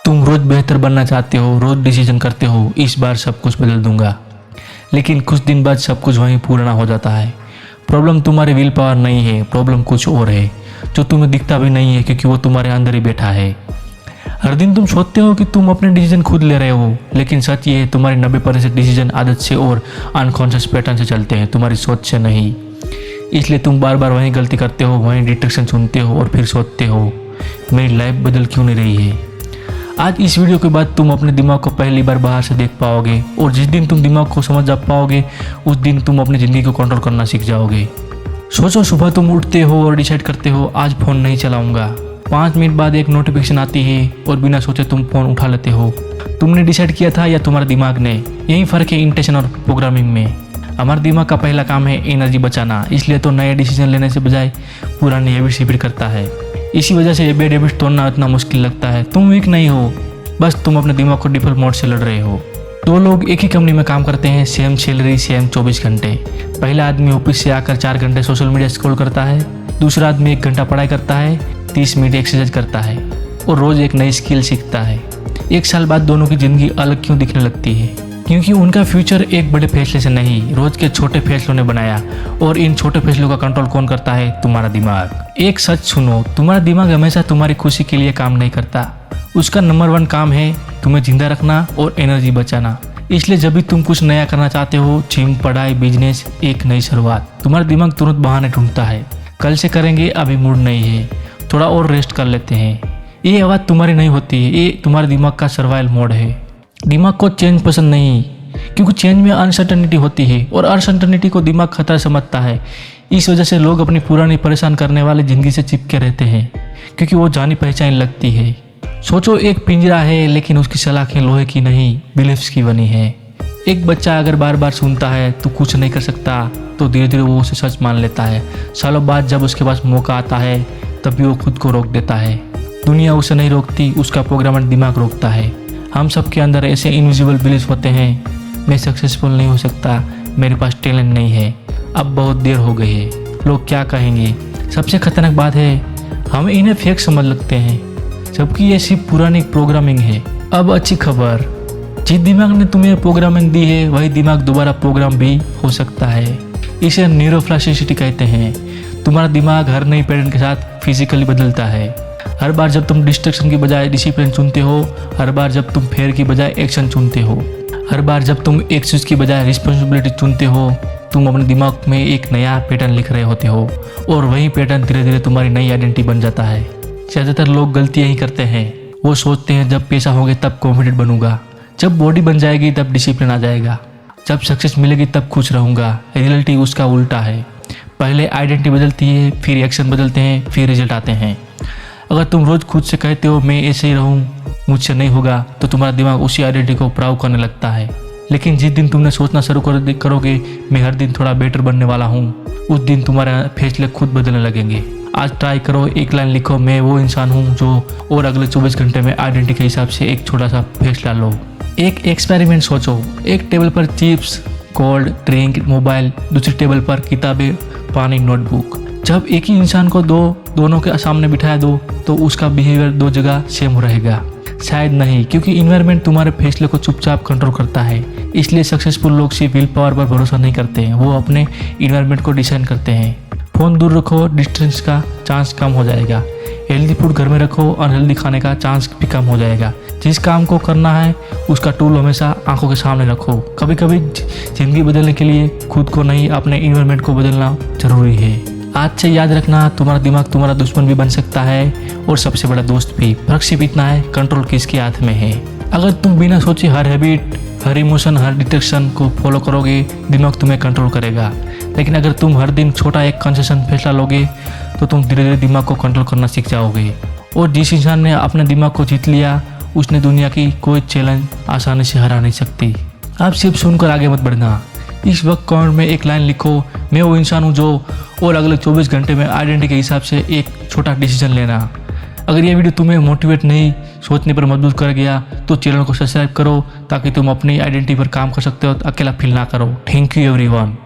तुम रोज बेहतर बनना चाहते हो, रोज डिसीजन करते हो, इस बार सब कुछ बदल दूंगा। लेकिन कुछ दिन बाद सब कुछ वहीं पूरा हो जाता है। प्रॉब्लम तुम्हारी विल पावर नहीं है, प्रॉब्लम कुछ और है जो तुम्हें दिखता भी नहीं है, क्योंकि वो तुम्हारे अंदर ही बैठा है। हर दिन तुम सोचते हो कि तुम अपने डिसीजन खुद ले रहे हो, लेकिन सच ये है तुम्हारी 90% डिसीजन आदत से और अनकॉन्शियस पैटर्न से चलते हैं, तुम्हारी सोच से नहीं। इसलिए तुम बार बार वहीं गलती करते हो, वहीं डिस्ट्रैक्शन चुनते हो और फिर सोचते हो मेरी लाइफ बदल क्यों नहीं रही है। आज इस वीडियो के बाद तुम अपने दिमाग को पहली बार बाहर से देख पाओगे, और जिस दिन तुम दिमाग को समझ जा पाओगे उस दिन तुम अपनी ज़िंदगी को कंट्रोल करना सीख जाओगे। सोचो, सुबह तुम उठते हो और डिसाइड करते हो आज फ़ोन नहीं चलाऊंगा। 5 मिनट बाद एक नोटिफिकेशन आती है और बिना सोचे तुम फ़ोन उठा लेते हो। तुमने डिसाइड किया था या तुम्हारे दिमाग ने? यही फ़र्क है इंटेंशन और प्रोग्रामिंग में। हमारे दिमाग का पहला काम है एनर्जी बचाना, इसलिए तो नए डिसीजन लेने से बजाय पुरानी हैबिट्स रिपीट करता है। इसी वजह से ये बैड हैबिट्स तोड़ना इतना मुश्किल लगता है। तुम वीक नहीं हो, बस तुम अपने दिमाग को डिफॉल्ट मोड से लड़ रहे हो। 2 लोग एक ही कंपनी में काम करते हैं, सेम सैलरी, सेम 24 घंटे। पहला आदमी ऑफिस से आकर 4 घंटे सोशल मीडिया स्क्रॉल करता है, दूसरा आदमी 1 घंटा पढ़ाई करता है, 30 मिनट एक्सरसाइज करता है और रोज़ एक नई स्किल सीखता है। 1 साल बाद दोनों की ज़िंदगी अलग क्यों दिखने लगती है? क्योंकि उनका फ्यूचर एक बड़े फैसले से नहीं, रोज़ के छोटे फैसलों ने बनाया। और इन छोटे फैसलों का कंट्रोल कौन करता है? तुम्हारा दिमाग। एक सच सुनो, तुम्हारा दिमाग हमेशा तुम्हारी खुशी के लिए काम नहीं करता। उसका नंबर 1 काम है तुम्हें जिंदा रखना और एनर्जी बचाना। इसलिए जब भी तुम कुछ नया करना चाहते हो, जिम, पढ़ाई, बिजनेस, एक नई शुरुआत, तुम्हारा दिमाग तुरंत बहाने ढूंढता है। कल से करेंगे, अभी मूड नहीं है, थोड़ा और रेस्ट कर लेते हैं। ये आवाज़ तुम्हारी नहीं होती है, ये तुम्हारे दिमाग का सर्वाइवल मोड है। दिमाग को चेंज पसंद नहीं, क्योंकि चेंज में अनसर्टनिटी होती है और अनसर्टनिटी को दिमाग खतरा समझता है। इस वजह से लोग अपनी पुरानी परेशान करने वाली ज़िंदगी से चिपके रहते हैं, क्योंकि वो जानी पहचानी लगती है। सोचो, एक पिंजरा है लेकिन उसकी सलाखें लोहे की नहीं, बिलीफ्स की बनी है। एक बच्चा अगर बार बार सुनता है तू कुछ नहीं कर सकता, तो धीरे धीरे वो उसे सच मान लेता है। सालों बाद जब उसके पास मौका आता है तब भी वो खुद को रोक देता है। दुनिया उसे नहीं रोकती, उसका प्रोग्राम दिमाग रोकता है। हम सब के अंदर ऐसे इनविजिबल बिलीफ होते हैं, मैं सक्सेसफुल नहीं हो सकता, मेरे पास टैलेंट नहीं है, अब बहुत देर हो गई है, लोग क्या कहेंगे। सबसे खतरनाक बात है हम इन्हें फेक समझ लगते हैं, जबकि ये सिर्फ पुरानी प्रोग्रामिंग है। अब अच्छी खबर, जिस दिमाग ने तुम्हें प्रोग्रामिंग दी है वही दिमाग दोबारा प्रोग्राम भी हो सकता है। इसे न्यूरोप्लास्टिसिटी कहते हैं। तुम्हारा दिमाग हर नई पैटर्न के साथ फिजिकली बदलता है। हर बार जब तुम डिस्ट्रैक्शन की बजाय डिसिप्लिन चुनते हो, हर बार जब तुम फेयर की बजाय एक्शन चुनते हो, हर बार जब तुम एक्सक्यूज की बजाय रिस्पॉन्सिबिलिटी चुनते हो, तुम अपने दिमाग में एक नया पैटर्न लिख रहे होते हो, और वही पैटर्न धीरे धीरे तुम्हारी नई आइडेंटिटी बन जाता है। ज़्यादातर लोग गलती यही करते हैं, वो सोचते हैं जब पैसा होगा तब कॉन्फिडेंट बनूंगा, जब बॉडी बन जाएगी तब डिसिप्लिन आ जाएगा, जब सक्सेस मिलेगी तब खुश रहूँगा। रियलिटी उसका उल्टा है। पहले आइडेंटिटी बदलती है, फिर एक्शन बदलते हैं, फिर रिजल्ट आते हैं। अगर तुम रोज़ खुद से कहते हो मैं ऐसे ही रहूँ, मुझसे नहीं होगा, तो तुम्हारा दिमाग उसी आइडेंटिटी को प्राउड करने लगता है। लेकिन जिस दिन तुमने सोचना शुरू करोगे मैं हर दिन थोड़ा बेटर बनने वाला हूँ, उस दिन तुम्हारे फैसले खुद बदलने लगेंगे। आज ट्राई करो, एक लाइन लिखो, मैं वो इंसान हूँ जो, और अगले 24 घंटे में आइडेंटिटी के हिसाब से एक छोटा सा फैसला लो। एक एक्सपेरिमेंट सोचो, एक टेबल पर चिप्स, कोल्ड ड्रिंक, मोबाइल, दूसरी टेबल पर किताबें, पानी, नोटबुक। जब एक ही इंसान को दोनों के सामने बिठाया दो तो उसका बिहेवियर 2 जगह सेम रहेगा? शायद नहीं, क्योंकि इन्वायरमेंट तुम्हारे फैसले को चुपचाप कंट्रोल करता है। इसलिए सक्सेसफुल लोग सिर्फ विल पावर पर भरोसा नहीं करते हैं, वो अपने इन्वायरमेंट को डिजाइन करते हैं। फ़ोन दूर रखो, डिस्टेंस का चांस कम हो जाएगा। हेल्दी फूड घर में रखो, अनहेल्दी खाने का चांस भी कम हो जाएगा। जिस काम को करना है उसका टूल हमेशा आंखों के सामने रखो। कभी कभी ज़िंदगी बदलने के लिए खुद को नहीं, अपने इन्वायरमेंट को बदलना जरूरी है। आज से याद रखना, तुम्हारा दिमाग तुम्हारा दुश्मन भी बन सकता है और सबसे बड़ा दोस्त भी। फर्क सिर्फ इतना है कंट्रोल किसके हाथ में है। अगर तुम बिना सोचे हर हैबिट, हर इमोशन, हर डिस्ट्रैक्शन को फॉलो करोगे, दिमाग तुम्हें कंट्रोल करेगा। लेकिन अगर तुम हर दिन छोटा एक कंसेशन फैसला लोगे तो तुम धीरे धीरे दिमाग को कंट्रोल करना सीख जाओगे। और जिस इंसान ने अपने दिमाग को जीत लिया, उसने दुनिया की कोई चैलेंज आसानी से हरा नहीं सकती। आप सिर्फ सुनकर आगे मत बढ़ना। इस वक्त कमेंट में एक लाइन लिखो, मैं वो इंसान हूँ जो, और अगले 24 घंटे में आइडेंटिटी के हिसाब से एक छोटा डिसीजन लेना। अगर ये वीडियो तुम्हें मोटिवेट नहीं, सोचने पर मजबूर कर गया तो चैनल को सब्सक्राइब करो, ताकि तुम अपनी आइडेंटिटी पर काम कर सकते हो, अकेला फील ना करो। Thank you everyone.